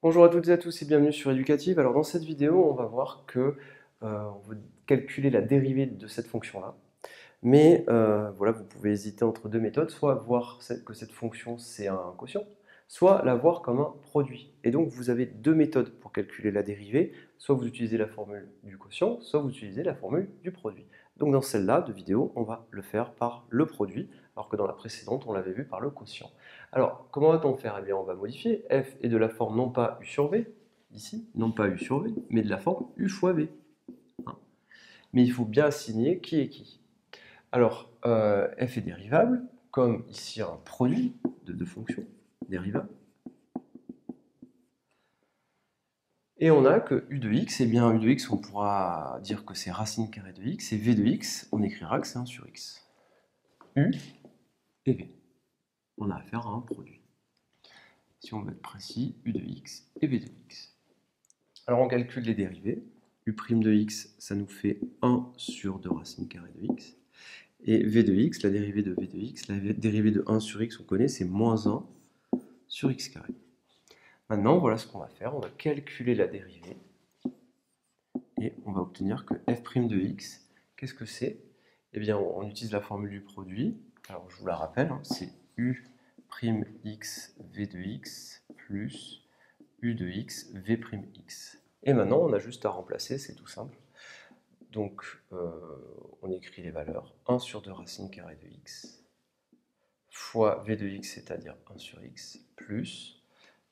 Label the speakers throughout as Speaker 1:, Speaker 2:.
Speaker 1: Bonjour à toutes et à tous et bienvenue sur Educative. Alors dans cette vidéo, on va voir que on veut calculer la dérivée de cette fonction-là. Mais voilà, vous pouvez hésiter entre deux méthodes, soit voir que cette fonction c'est un quotient, soit la voir comme un produit. Et donc vous avez deux méthodes pour calculer la dérivée, soit vous utilisez la formule du quotient, soit vous utilisez la formule du produit. Donc dans celle-là de vidéo, on va le faire par le produit, alors que dans la précédente, on l'avait vu par le quotient. Alors, comment va-t-on faire? Eh bien, on va modifier. F est de la forme non pas U sur V, ici, non pas U sur V, mais de la forme U fois V. Hein. Mais il faut bien assigner qui est qui. Alors, f est dérivable, comme ici un produit de deux fonctions dérivables. Et on a que u de x, et bien u de x, on pourra dire que c'est racine carrée de x, et v de x, on écrira que c'est 1 sur x. U et v. On a affaire à un produit. Si on veut être précis, u de x et v de x. Alors on calcule les dérivées. U' de x, ça nous fait 1 sur 2 racine carrée de x. Et v de x, la dérivée de v de x, la dérivée de 1 sur x, on connaît, c'est moins 1 sur x carré. Maintenant, voilà ce qu'on va faire. On va calculer la dérivée. Et on va obtenir que f' de x, qu'est-ce que c'est? Eh bien, on utilise la formule du produit. Alors, je vous la rappelle, hein, c'est u' x v de x plus u de x v'. Et maintenant, on a juste à remplacer, c'est tout simple. Donc, on écrit les valeurs 1 sur 2 racine carrée de x fois v de x, c'est-à-dire 1 sur x, plus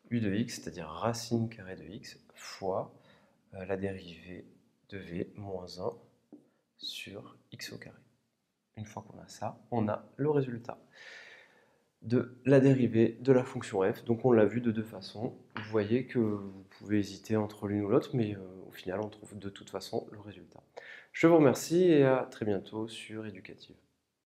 Speaker 1: u de x, c'est-à-dire racine carrée de x, fois la dérivée de v moins 1 sur x au carré. Une fois qu'on a ça, on a le résultat de la dérivée de la fonction f. Donc on l'a vu de deux façons. Vous voyez que vous pouvez hésiter entre l'une ou l'autre, mais au final on trouve de toute façon le résultat. Je vous remercie et à très bientôt sur Educative.